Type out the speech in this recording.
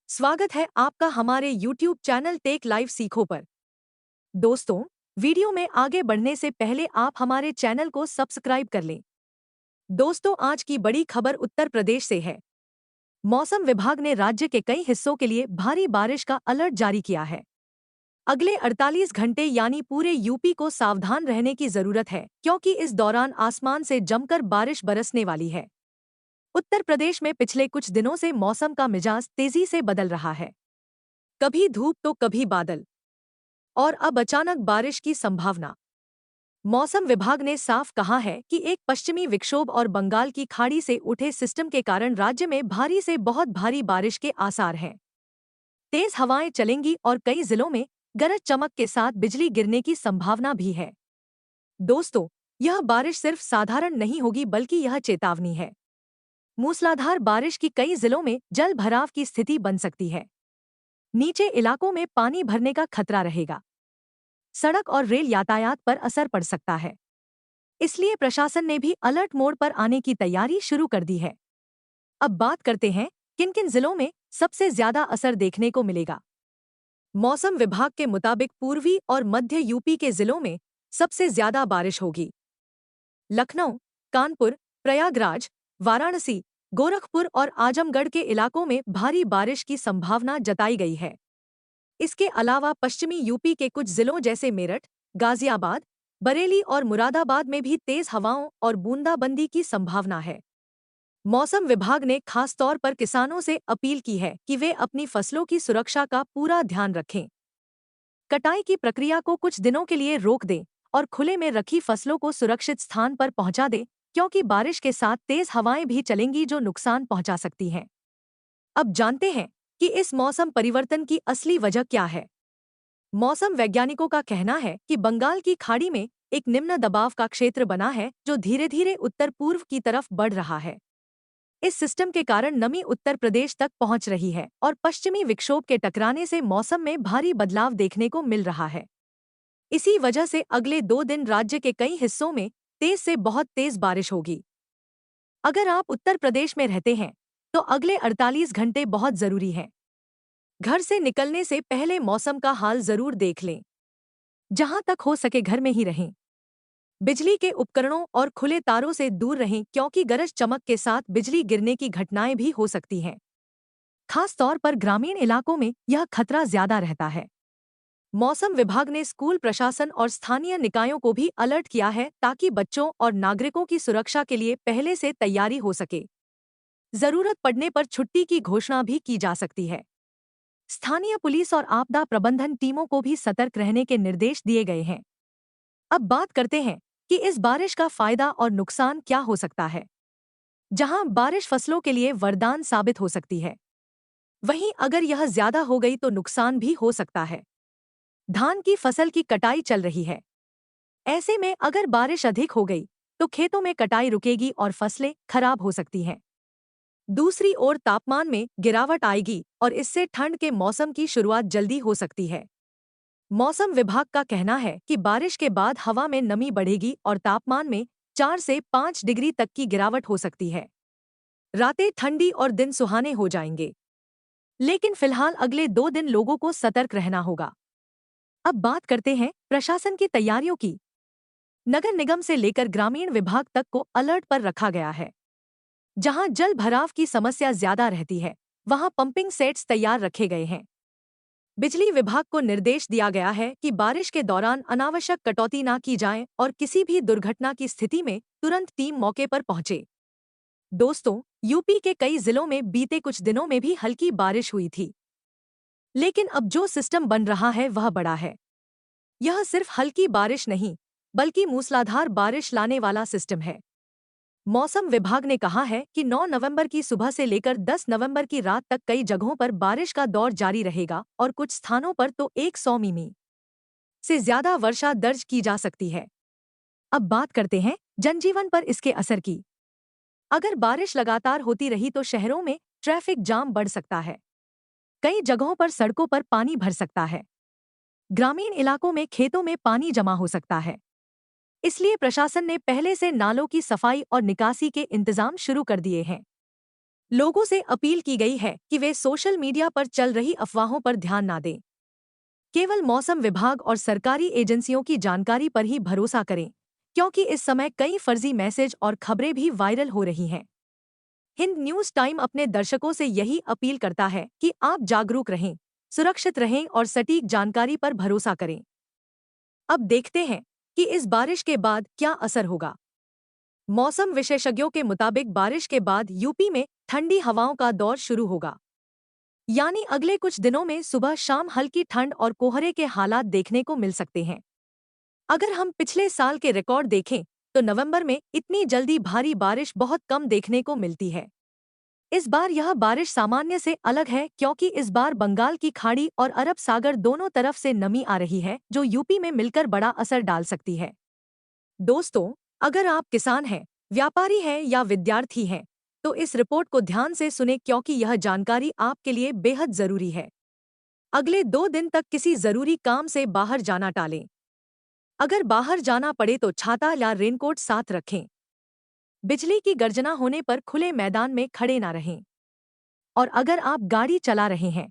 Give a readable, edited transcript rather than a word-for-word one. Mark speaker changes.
Speaker 1: स्वागत है आपका हमारे YouTube चैनल टेक लाइव सीखो पर। दोस्तों, वीडियो में आगे बढ़ने से पहले आप हमारे चैनल को सब्सक्राइब कर लें। दोस्तों, आज की बड़ी खबर उत्तर प्रदेश से है। मौसम विभाग ने राज्य के कई हिस्सों के लिए भारी बारिश का अलर्ट जारी किया है। अगले 48 घंटे यानी पूरे यूपी को सावधान रहने की जरूरत है, क्योंकि इस दौरान आसमान से जमकर बारिश बरसने वाली है। उत्तर प्रदेश में पिछले कुछ दिनों से मौसम का मिजाज तेजी से बदल रहा है। कभी धूप तो कभी बादल, और अब अचानक बारिश की संभावना। मौसम विभाग ने साफ कहा है कि एक पश्चिमी विक्षोभ और बंगाल की खाड़ी से उठे सिस्टम के कारण राज्य में भारी से बहुत भारी बारिश के आसार हैं। तेज हवाएं चलेंगी और कई जिलों में गरज चमक के साथ बिजली गिरने की संभावना भी है। दोस्तों, यह बारिश सिर्फ साधारण नहीं होगी, बल्कि यह चेतावनी है। मूसलाधार बारिश की कई जिलों में जल भराव की स्थिति बन सकती है। नीचे इलाकों में पानी भरने का खतरा रहेगा। सड़क और रेल यातायात पर असर पड़ सकता है। इसलिए प्रशासन ने भी अलर्ट मोड पर आने की तैयारी शुरू कर दी है। अब बात करते हैं किन किन जिलों में सबसे ज्यादा असर देखने को मिलेगा। मौसम विभाग के मुताबिक पूर्वी और मध्य यूपी के जिलों में सबसे ज्यादा बारिश होगी। लखनऊ, कानपुर, प्रयागराज, वाराणसी, गोरखपुर और आजमगढ़ के इलाकों में भारी बारिश की संभावना जताई गई है। इसके अलावा पश्चिमी यूपी के कुछ जिलों जैसे मेरठ, गाजियाबाद, बरेली और मुरादाबाद में भी तेज हवाओं और बूंदाबंदी की संभावना है। मौसम विभाग ने खास तौर पर किसानों से अपील की है कि वे अपनी फसलों की सुरक्षा का पूरा ध्यान रखें। कटाई की प्रक्रिया को कुछ दिनों के लिए रोक दें और खुले में रखी फसलों को सुरक्षित स्थान पर पहुंचा दें, क्योंकि बारिश के साथ तेज हवाएं भी चलेंगी जो नुकसान पहुंचा सकती हैं। अब जानते हैं कि इस मौसम परिवर्तन की असली वजह क्या है। मौसम वैज्ञानिकों का कहना है कि बंगाल की खाड़ी में एक निम्न दबाव का क्षेत्र बना है जो धीरे धीरे उत्तर पूर्व की तरफ बढ़ रहा है। इस सिस्टम के कारण नमी उत्तर प्रदेश तक पहुंच रही है और पश्चिमी विक्षोभ के टकराने से मौसम में भारी बदलाव देखने को मिल रहा है। इसी वजह से अगले 2 दिन राज्य के कई हिस्सों में तेज से बहुत तेज बारिश होगी। अगर आप उत्तर प्रदेश में रहते हैं तो अगले 48 घंटे बहुत जरूरी हैं। घर से निकलने से पहले मौसम का हाल जरूर देख लें। जहां तक हो सके घर में ही रहें। बिजली के उपकरणों और खुले तारों से दूर रहें, क्योंकि गरज चमक के साथ बिजली गिरने की घटनाएं भी हो सकती हैं। खास तौर पर ग्रामीण इलाकों में यह खतरा ज्यादा रहता है। मौसम विभाग ने स्कूल प्रशासन और स्थानीय निकायों को भी अलर्ट किया है, ताकि बच्चों और नागरिकों की सुरक्षा के लिए पहले से तैयारी हो सके। जरूरत पड़ने पर छुट्टी की घोषणा भी की जा सकती है। स्थानीय पुलिस और आपदा प्रबंधन टीमों को भी सतर्क रहने के निर्देश दिए गए हैं। अब बात करते हैं कि इस बारिश का फायदा और नुकसान क्या हो सकता है। जहां बारिश फसलों के लिए वरदान साबित हो सकती है, वहीं अगर यह ज्यादा हो गई तो नुकसान भी हो सकता है। धान की फसल की कटाई चल रही है। ऐसे में अगर बारिश अधिक हो गई तो खेतों में कटाई रुकेगी और फसलें खराब हो सकती हैं। दूसरी ओर तापमान में गिरावट आएगी और इससे ठंड के मौसम की शुरुआत जल्दी हो सकती है। मौसम विभाग का कहना है कि बारिश के बाद हवा में नमी बढ़ेगी और तापमान में 4 से 5 डिग्री तक की गिरावट हो सकती है। रातें ठंडी और दिन सुहाने हो जाएंगे। लेकिन फिलहाल अगले 2 दिन लोगों को सतर्क रहना होगा। अब बात करते हैं प्रशासन की तैयारियों की। नगर निगम से लेकर ग्रामीण विभाग तक को अलर्ट पर रखा गया है। जहां जल भराव की समस्या ज्यादा रहती है, वहां पंपिंग सेट्स तैयार रखे गए हैं। बिजली विभाग को निर्देश दिया गया है कि बारिश के दौरान अनावश्यक कटौती न की जाए और किसी भी दुर्घटना की स्थिति में तुरंत टीम मौके पर पहुंचे। दोस्तों, यूपी के कई जिलों में बीते कुछ दिनों में भी हल्की बारिश हुई थी, लेकिन अब जो सिस्टम बन रहा है वह बड़ा है। यह सिर्फ हल्की बारिश नहीं, बल्कि मूसलाधार बारिश लाने वाला सिस्टम है। मौसम विभाग ने कहा है कि 9 नवंबर की सुबह से लेकर 10 नवंबर की रात तक कई जगहों पर बारिश का दौर जारी रहेगा और कुछ स्थानों पर तो 100 मिमी से ज्यादा वर्षा दर्ज की जा सकती है। अब बात करते हैं जनजीवन पर इसके असर की। अगर बारिश लगातार होती रही तो शहरों में ट्रैफिक जाम बढ़ सकता है। कई जगहों पर सड़कों पर पानी भर सकता है। ग्रामीण इलाकों में खेतों में पानी जमा हो सकता है। इसलिए प्रशासन ने पहले से नालों की सफाई और निकासी के इंतजाम शुरू कर दिए हैं। लोगों से अपील की गई है कि वे सोशल मीडिया पर चल रही अफवाहों पर ध्यान न दें। केवल मौसम विभाग और सरकारी एजेंसियों की जानकारी पर ही भरोसा करें, क्योंकि इस समय कई फर्जी मैसेज और खबरें भी वायरल हो रही हैं। हिंद न्यूज टाइम अपने दर्शकों से यही अपील करता है कि आप जागरूक रहें, सुरक्षित रहें और सटीक जानकारी पर भरोसा करें। अब देखते हैं कि इस बारिश के बाद क्या असर होगा। मौसम विशेषज्ञों के मुताबिक बारिश के बाद यूपी में ठंडी हवाओं का दौर शुरू होगा। यानी अगले कुछ दिनों में सुबह शाम हल्की ठंड और कोहरे के हालात देखने को मिल सकते हैं। अगर हम पिछले साल के रिकॉर्ड देखें तो नवंबर में इतनी जल्दी भारी बारिश बहुत कम देखने को मिलती है। इस बार यह बारिश सामान्य से अलग है क्योंकि इस बार बंगाल की खाड़ी और अरब सागर दोनों तरफ से नमी आ रही है, जो यूपी में मिलकर बड़ा असर डाल सकती है। दोस्तों, अगर आप किसान हैं, व्यापारी हैं या विद्यार्थी हैं, तो इस रिपोर्ट को ध्यान से सुने क्योंकि यह जानकारी आपके लिए बेहद जरूरी है। अगले 2 दिन तक किसी जरूरी काम से बाहर जाना टालें। अगर बाहर जाना पड़े तो छाता या रेनकोट साथ रखें। बिजली की गर्जना होने पर खुले मैदान में खड़े ना रहें। और अगर आप गाड़ी चला रहे हैं